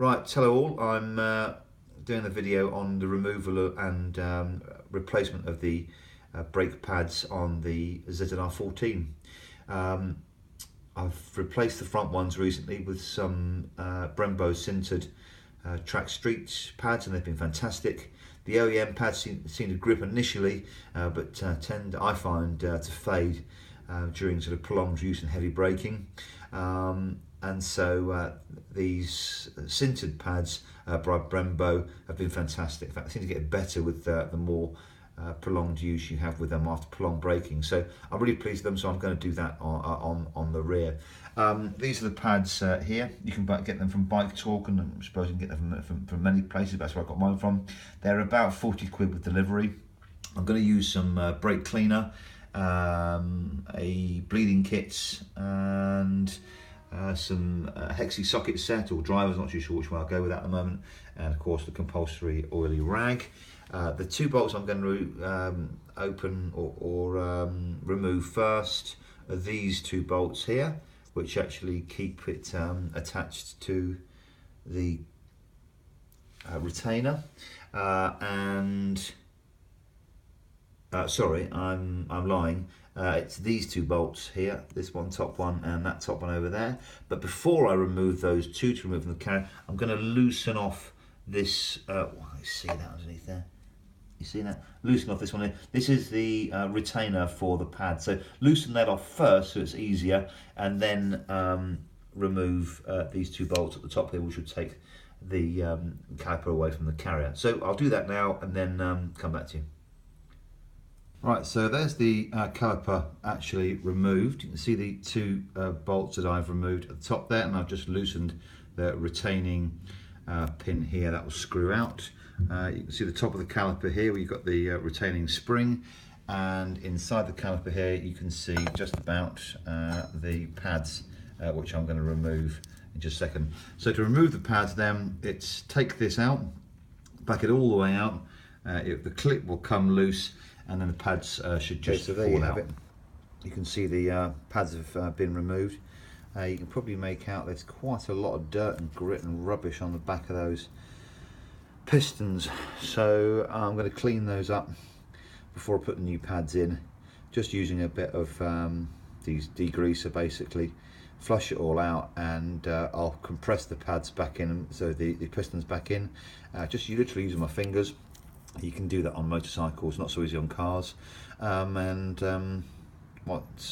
Right, hello all. I'm doing a video on the removal and replacement of the brake pads on the ZZR 14. I've replaced the front ones recently with some Brembo sintered track street pads, and they've been fantastic. The OEM pads seem to grip initially, but tend, I find, to fade during sort of prolonged use and heavy braking. And so these sintered pads by Brembo have been fantastic. In fact, they seem to get better with the more prolonged use you have with them after prolonged braking. So I'm really pleased with them, so I'm going to do that on the rear. These are the pads here. You can get them from Bike Talk, and I suppose you can get them from many places. That's where I got mine from. They're about 40 quid with delivery. I'm going to use some brake cleaner, a bleeding kit, and some hexi socket set or drivers, not too sure which one I'll go with at the moment, and of course the compulsory oily rag. The two bolts I'm going to open or remove first are these two bolts here, which actually keep it attached to the retainer. Sorry, I'm lying. It's these two bolts here, this one top one and that top one over there. But before I remove those two to remove from the carrier, I'm going to loosen off this. You see that underneath there? You see that? Loosen off this one here. This is the retainer for the pad. So loosen that off first so it's easier, and then remove these two bolts at the top here, which would take the caliper away from the carrier. So I'll do that now and then come back to you. Right, so there's the caliper actually removed. You can see the two bolts that I've removed at the top there, and I've just loosened the retaining pin here that will screw out. You can see the top of the caliper here where you've got the retaining spring, and inside the caliper here you can see just about the pads, which I'm going to remove in just a second. So to remove the pads then, it's take this out, back it all the way out, the clip will come loose, and then the pads should just fall out. You can see the pads have been removed. You can probably make out there's quite a lot of dirt and grit and rubbish on the back of those pistons, so I'm going to clean those up before I put the new pads in, just using a bit of these degreaser basically. Flush it all out, and I'll compress the pads back in, so the pistons back in, just literally using my fingers. You can do that on motorcycles, not so easy on cars. Once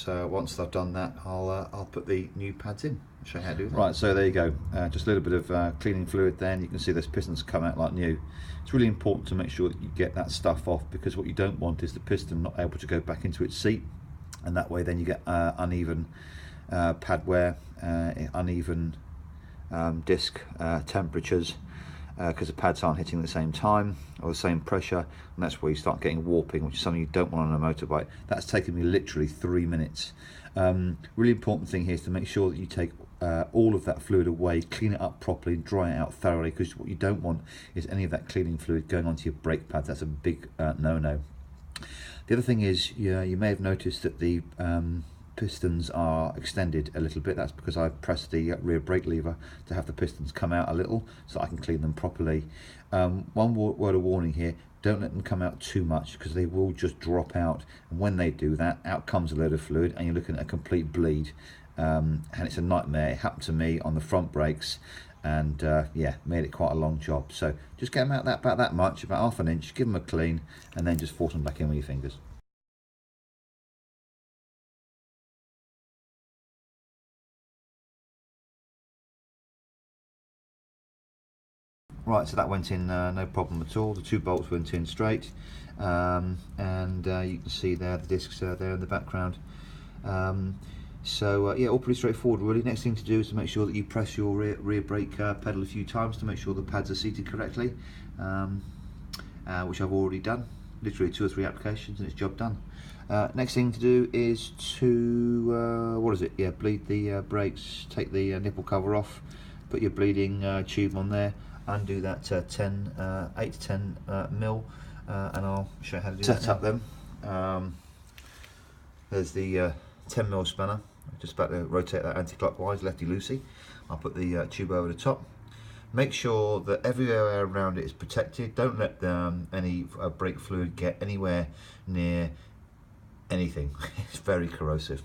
I've done that, I'll put the new pads in. I'll show you how to do that. Right, so there you go. Just a little bit of cleaning fluid then. You can see those pistons come out like new. It's really important to make sure that you get that stuff off, because what you don't want is the piston not able to go back into its seat, and that way then you get uneven pad wear, uneven disc temperatures, because the pads aren't hitting at the same time or the same pressure, and that's where you start getting warping, which is something you don't want on a motorbike. That's taken me literally 3 minutes. Really important thing here is to make sure that you take all of that fluid away, clean it up properly, dry it out thoroughly, because what you don't want is any of that cleaning fluid going onto your brake pads. That's a big no-no. The other thing is, you may have noticed that the pistons are extended a little bit. That's because I pressed the rear brake lever to have the pistons come out a little so I can clean them properly. One word of warning here: don't let them come out too much, because they will just drop out, and when they do that, out comes a load of fluid and you're looking at a complete bleed, and it's a nightmare. It happened to me on the front brakes, and yeah, made it quite a long job. So just get them out about that much, about half an inch, give them a clean, and then just force them back in with your fingers. Right, so that went in no problem at all. The two bolts went in straight, and you can see there the discs are there in the background. Yeah, all pretty straightforward really. Next thing to do is to make sure that you press your rear brake pedal a few times to make sure the pads are seated correctly, which I've already done. Literally 2 or 3 applications and it's job done. Next thing to do is to bleed the brakes. Take the nipple cover off, put your bleeding tube on there, undo that 8 to 10 mil, and I'll show you how to do that. Set up them. There's the 10 mil spanner. I'm just about to rotate that anti-clockwise, lefty loosey. I'll put the tube over the top, Make sure that everywhere around it is protected. Don't let any brake fluid get anywhere near anything. It's very corrosive.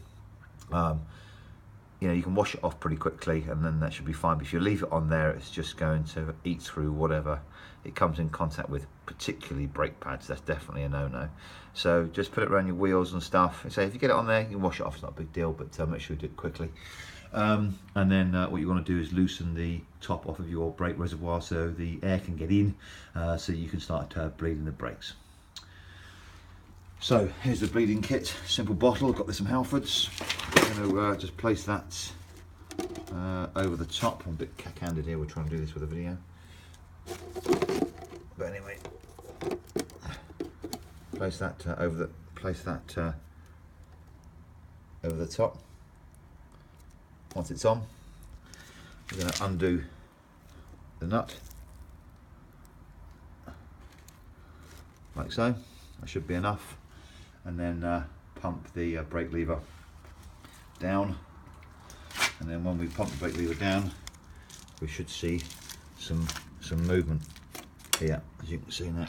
You know, you can wash it off pretty quickly and then that should be fine. But if you leave it on there, it's just going to eat through whatever it comes in contact with, particularly brake pads. That's definitely a no-no. So just put it around your wheels and stuff. So if you get it on there, you can wash it off. It's not a big deal, but make sure you do it quickly. And then what you want to do is loosen the top off of your brake reservoir so the air can get in, so you can start bleeding the brakes. So here's the bleeding kit, simple bottle. I've got this from Halfords. I'm going to just place that over the top. I'm a bit cack-handed here. We're trying to do this with a video, but anyway, place that over the top. Once it's on, we're going to undo the nut like so. That should be enough. And then pump the brake lever down, and then when we pump the brake lever down, we should see some movement here, as you can see now.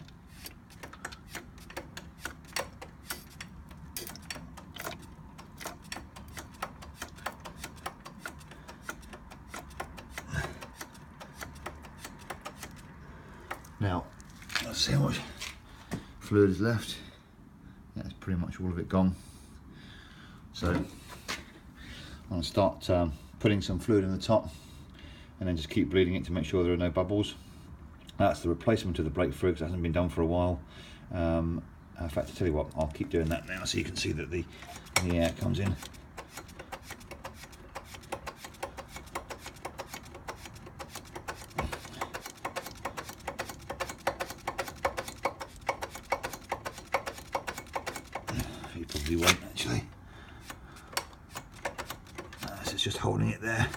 Now let's see how much fluid is left. That's pretty much all of it gone. So I'm going to start putting some fluid in the top and then just keep bleeding it to make sure there are no bubbles. That's the replacement of the brake fluid, because it hasn't been done for a while. In fact, I tell you what, I'll keep doing that now so you can see that the air comes in. You probably won't actually. It's just holding it there.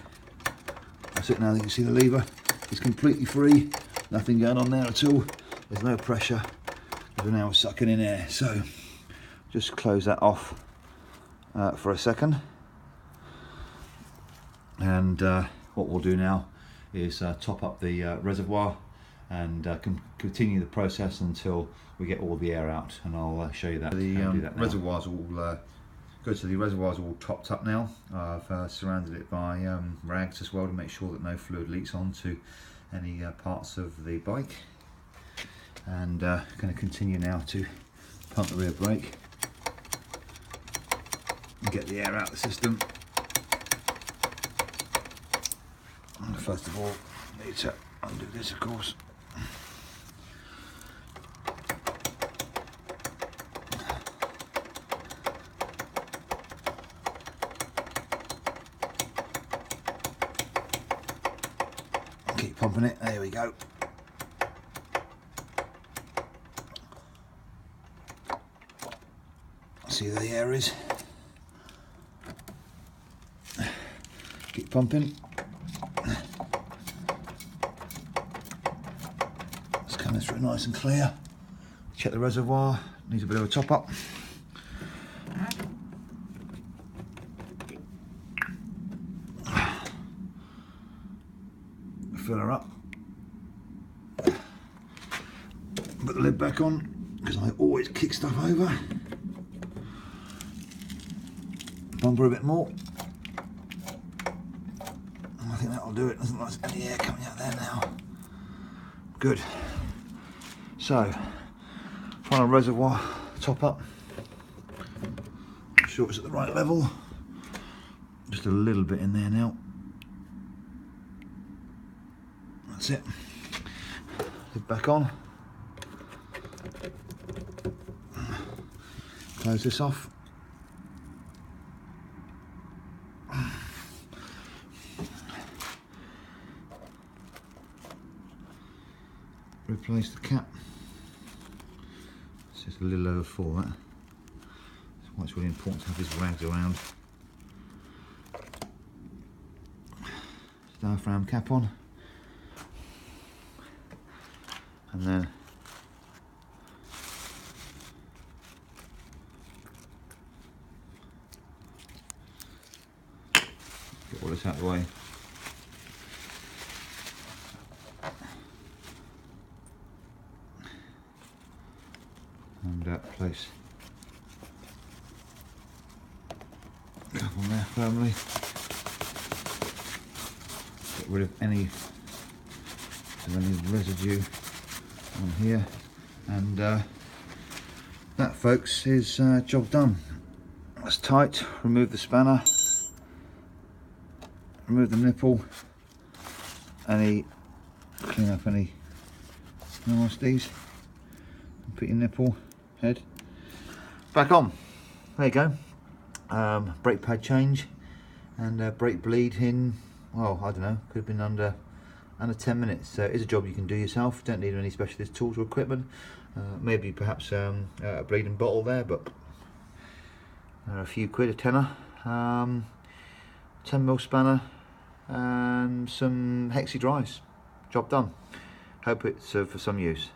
That's it. Now you can see the lever is completely free. Nothing going on there at all. There's no pressure. We're now sucking in air. So just close that off for a second. And what we'll do now is top up the reservoir and continue the process until we get all the air out, and I'll show you that. The reservoir's all topped up now. I've surrounded it by rags as well to make sure that no fluid leaks onto any parts of the bike. And going to continue now to pump the rear brake and get the air out of the system. And first of all, need to undo this, of course. Keep pumping it, there we go. See where the air is. Keep pumping. It's coming through nice and clear. Check the reservoir, needs a bit of a top up. Fill her up. Put the lid back on, because I always kick stuff over. Pump her a bit more. I think that'll do it. Doesn't like any air coming out there now. Good. So, final reservoir top up. Make sure it's at the right level. Just a little bit in there now. That's it. Lid back on. Close this off. Replace the cap. It's just a little over 4, that. That's why it's really important to have these rags around. Diaphragm cap on. And then get all this out of the way. place. Couple there firmly. Get rid of any residue on here, and that, folks, is job done. That's tight. Remove the spanner, remove the nipple, clean up any nasties, and put your nipple head back on. There you go. Brake pad change and brake bleed in, well, I don't know, could have been under 10 minutes. So it's a job you can do yourself. Don't need any specialist tools or equipment. Maybe perhaps a bleeding bottle there, but a few quid, a tenner, 10mm spanner and some hexi drives. Job done. Hope it's for some use.